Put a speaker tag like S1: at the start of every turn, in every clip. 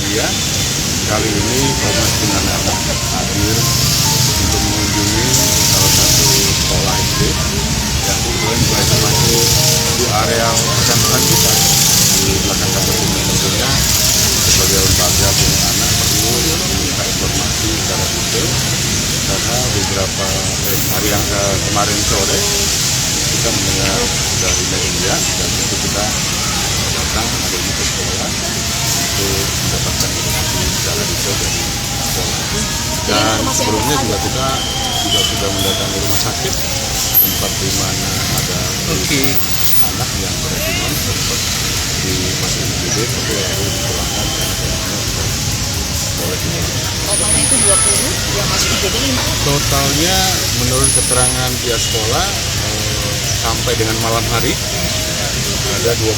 S1: media. Kali ini Komnas Anak hadir untuk mengunjungi salah satu sekolah SD yang kebetulan juga masih di area pesantren kita di belakang kantor ini. Tentunya sebagai lembaga punya anak perlu meminta informasi secara detail karena beberapa hari yang kemarin sore kita mendengar dari media dan itu kita datang hari ini ke sekolah untuk mendapatkan informasi secara detail dari sekolah. Dan sebelumnya juga kita sudah mendatangi rumah sakit tempat di mana ada anak yang keracunan sempat dimasukin UGD tapi lalu dipulangkan karena kondisinya sudah boleh dipulang.
S2: Totalnya itu 20 yang masuk UGD 5? Totalnya
S1: menurut keterangan pihak sekolah sampai dengan malam hari ada 22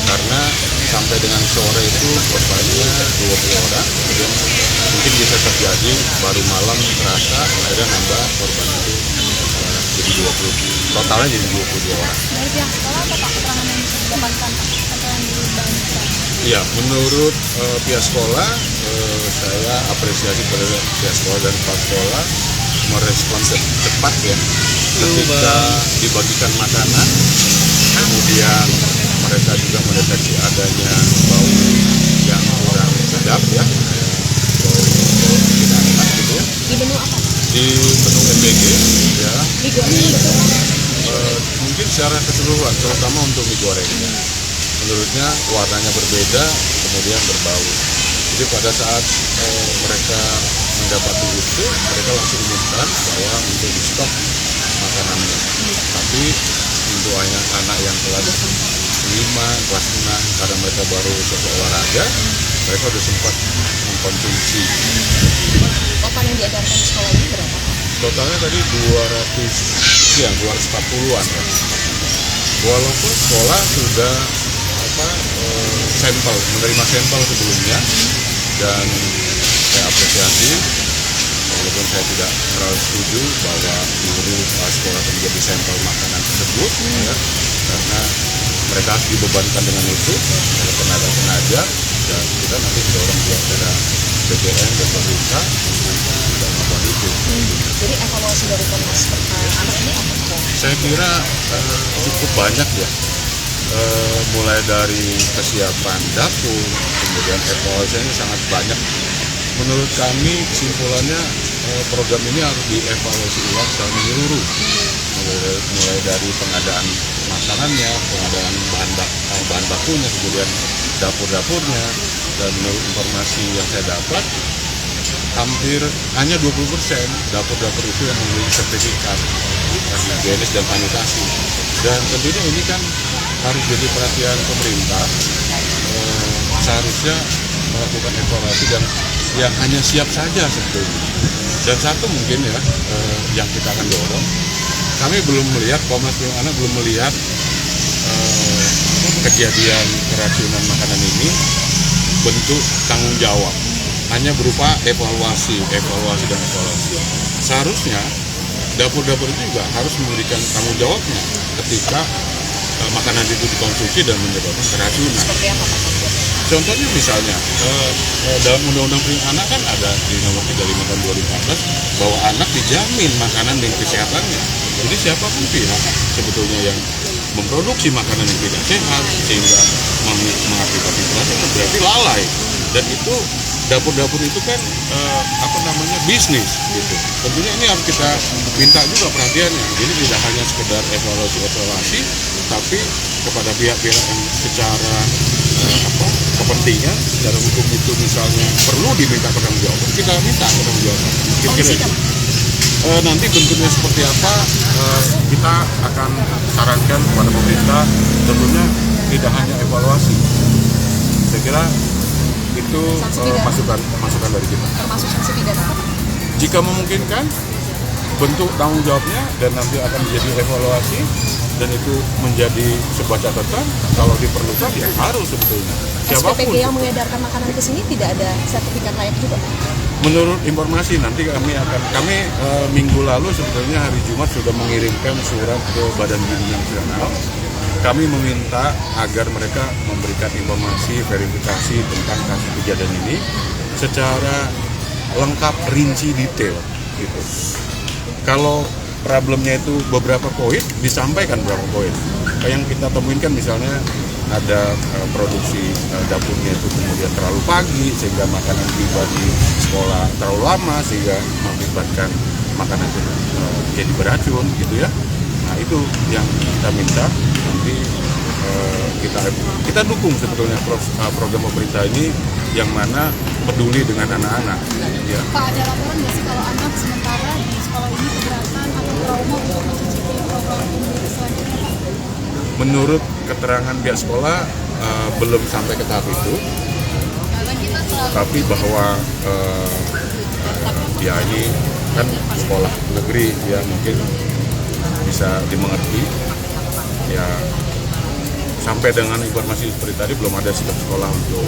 S1: karena sampai dengan sore itu korbannya 20 orang, kemudian mungkin bisa terjadi baru malam terasa akhirnya nambah korban itu jadi 20, totalnya jadi 22 orang.
S2: Dari pihak sekolah apa Pak keterangan yang bisa didapatkan atau yang dibangun?
S1: Ya, menurut pihak sekolah saya apresiasi pada pihak sekolah dan kepala sekolah merespon cepat ya ketika dibagikan makanan, kemudian mereka juga mendeteksi adanya bau yang kurang sedap ya, bau tidak enak gitu.
S2: Di menu apa?
S1: Di menu MBG ya.
S2: Mie goreng betul?
S1: Mungkin secara keseluruhan, terutama untuk mie goreng. Menurutnya warnanya berbeda, kemudian berbau. Jadi pada saat mereka mendapati itu, mereka langsung umumkan bahwa untuk di stop makanannya. Tapi untuk anak yang kelas 5, kelas 6, karena mereka baru selesai olahraga, mereka sudah sempat mengkonsumsi.
S2: Total yang diajarkan di sekolah ini berapa?
S1: Totalnya tadi 240-an ya. Walaupun sekolah sudah menerima sampel sebelumnya dan saya apresiasi walaupun saya tidak terlalu setuju bahwa guru sekolah menjadi sampel makanan tersebut ya, karena mereka harus dibebankan dengan itu oleh tenaga dan kita nanti mendorong juga kepada BPN dan pemerintah untuk tidak melakukan itu.
S2: Jadi evaluasi dari Komnas Anak ini apa?
S1: Saya kira cukup banyak ya. Mulai dari kesiapan dapur, kemudian evaluasinya sangat banyak. Menurut kami kesimpulannya program ini harus dievaluasi ulang secara menyeluruh, mulai dari pengadaan makanannya, pengadaan bahan bakunya, kemudian dapur-dapurnya. Dan menurut informasi yang saya dapat, hampir hanya 20% dapur-dapur itu yang memiliki sertifikat higienis dan sanitasi. Dan tentunya ini kan harus jadi perhatian pemerintah, seharusnya melakukan evaluasi dan yang hanya siap saja sebetulnya. Dan satu mungkin ya yang kita akan dorong, kami belum melihat, Komnas Anak belum melihat kejadian keracunan makanan ini bentuk tanggung jawab, hanya berupa evaluasi. Seharusnya dapur-dapur itu juga harus memberikan tanggung jawabnya ketika makanan itu dikonsumsi dan menyebabkan keracunan.
S2: Seperti apa Pak?
S1: Contohnya misalnya dalam Undang-Undang Perlindungan Anak kan ada di nomor 35 tahun 2014 bahwa anak dijamin makanan dan kesehatannya. Jadi siapapun pihak sebetulnya yang memproduksi makanan yang tidak sehat sehingga mengakibatkan keracunan berarti lalai. Dan itu dapur-dapur itu kan bisnis gitu. Tentunya ini harus kita minta juga perhatiannya. Jadi tidak hanya sekedar evaluasi, tapi kepada pihak-pihak yang secara kepentingan, secara hukum itu misalnya perlu diminta pertanggungjawaban, kita minta pertanggungjawaban. Kira-kira nanti bentuknya seperti apa kita akan sarankan kepada pemerintah. Tentunya tidak hanya evaluasi. Saya kira itu masukan dari kita.
S2: Termasuk sanksi pidana apa?
S1: Jika memungkinkan, bentuk tanggung jawabnya dan nanti akan menjadi evaluasi dan itu menjadi sebuah catatan kalau diperlukan ya harus sebetulnya. Siapapun.
S2: SPPG yang mengedarkan makanan ke sini tidak ada sertifikat layak juga Pak?
S1: Menurut informasi nanti kami minggu lalu sebetulnya hari Jumat sudah mengirimkan surat ke Badan Gizi Nasional kami meminta agar mereka memberikan informasi verifikasi tentang kasus kejadian ini secara lengkap, rinci, detail gitu. Kalau problemnya itu beberapa poin, disampaikan berapa poin. Yang kita temuin kan misalnya ada produksi dapurnya itu kemudian terlalu pagi sehingga makanan tiba di sekolah terlalu lama sehingga mengakibatkan makanan itu jadi beracun gitu ya. Nah itu yang kita minta nanti kita dukung sebetulnya program pemerintah ini yang mana peduli dengan anak-anak. Ya.
S2: Pak, ada laporan nggak sih kalau anak sementara di sekolah ini keberatan atau trauma untuk mencicipi program ini selanjutnya, Pak?
S1: Menurut keterangan pihak sekolah belum sampai ke tahap itu, tapi bahwa ya ini kan sekolah negeri ya mungkin bisa dimengerti ya. Sampai dengan informasi seperti tadi belum ada sikap sekolah untuk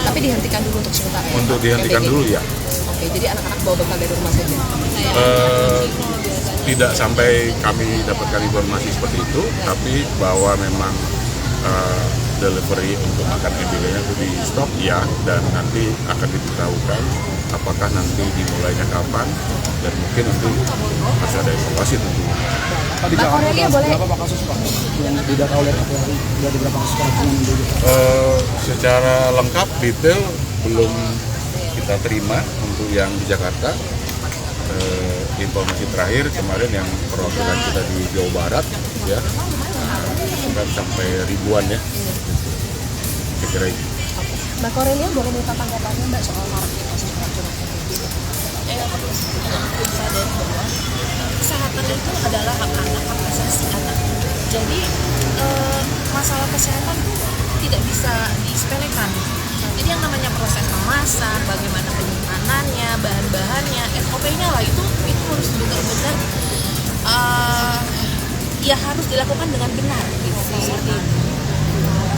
S3: tapi dihentikan dulu untuk sementara.
S1: Untuk dihentikan dulu ya.
S3: Oke, jadi anak-anak bawa bekal dari rumah saja.
S1: Tidak sampai kami dapatkan informasi seperti itu, tapi bahwa memang delivery untuk makan MBL-nya itu di stop ya, dan nanti akan diberitahukan apakah nanti dimulainya kapan dan mungkin nanti harus ada evaluasi tentunya.
S3: Pak Aurelia boleh
S4: berapa kasus Pak yang didata oleh KPRI? Dari berapa kasus Pak yang
S1: Secara lengkap detail belum kita terima untuk yang di Jakarta. Informasi terakhir kemarin yang perwakilan kita di Jawa Barat ya kan sampai ribuan ya. Saya kira itu.
S3: Mbak Aurelia boleh minta tanggapannya Mbak soal maraknya kasus keracunan MBD?
S5: Sadar bahwa kesehatan itu adalah hak anak, hak asasi anak. Jadi masalah kesehatan itu tidak bisa disepelekan. Jadi yang namanya proses memasak, bagaimana penyimpanannya, bahan-bahannya, SOP-nya lah itu harus benar-benar ya harus dilakukan dengan benar gitu.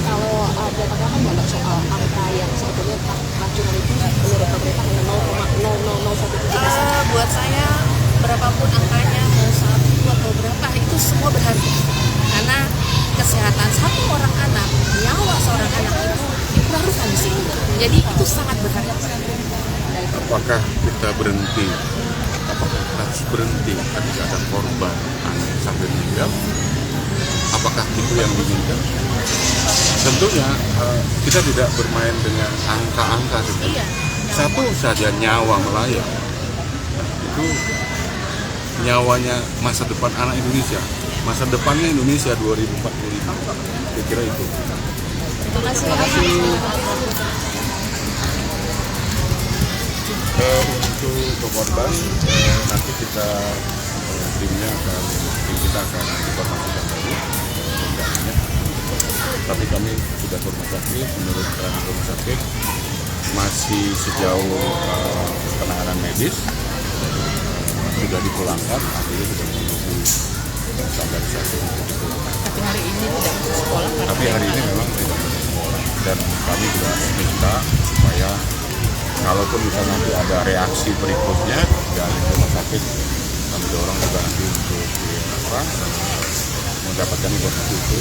S3: Kalau ada tanggapan nggak soal angka yang sebetulnya keracunan itu menurut pemerintah hanya 0,0017%?
S5: Buat saya berapapun angkanya, mau 1 atau berapa, itu semua berharga. Karena kesehatan satu orang anak, nyawa seorang anak itu harus di sini. Jadi itu sangat berharga.
S1: Apakah kita berhenti? Apakah kita harus berhenti ketika ada korban anak sampai meninggal? Apakah itu yang diinginkan? Tentunya kita tidak bermain dengan angka-angka sebenarnya. Satu saja nyawa melayang itu nyawanya masa depan anak Indonesia, masa depannya Indonesia 2045. Saya kira itu.
S5: Terima kasih.
S1: Untuk korban nanti kita tim kita akan informasikan lagi tindakannya. Tapi kami sudah ke rumah sakit, menurut rumah sakit masih sejauh penanganan medis sudah dipulangkan, artinya sudah menunggu standarisasi untuk dipulangkan.
S3: Tapi hari ini tidak masuk sekolah.
S1: Tapi hari ini memang tidak masuk sekolah dan kami juga minta supaya kalaupun misalnya nanti ada reaksi berikutnya dari rumah sakit, kami dorong juga nanti untuk mendapatkan informasi itu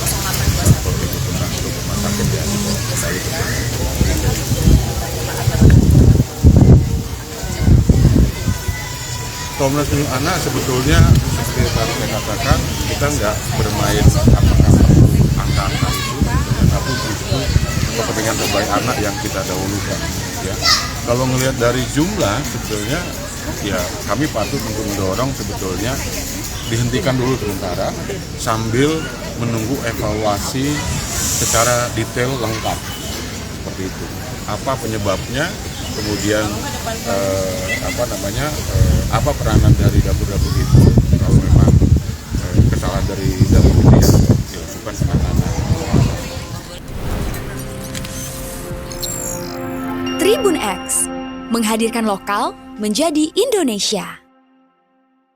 S1: seperti itu tentang rumah sakit ya kembali ke Komnas Perlindungan Anak sebetulnya seperti yang tadi saya katakan, kita nggak bermain angka-angka itu, tapi justru kepentingan terbaik anak yang kita dahulukan. Ya. Kalau ngelihat dari jumlah sebetulnya, ya kami patut untuk mendorong sebetulnya dihentikan dulu sementara sambil menunggu evaluasi secara detail lengkap seperti itu. Apa penyebabnya, kemudian apa peranan dari dapur-dapur itu, kalau memang kesalahan dari dapur itu ya dilakukan penanganan.
S6: Tribun X menghadirkan lokal menjadi Indonesia.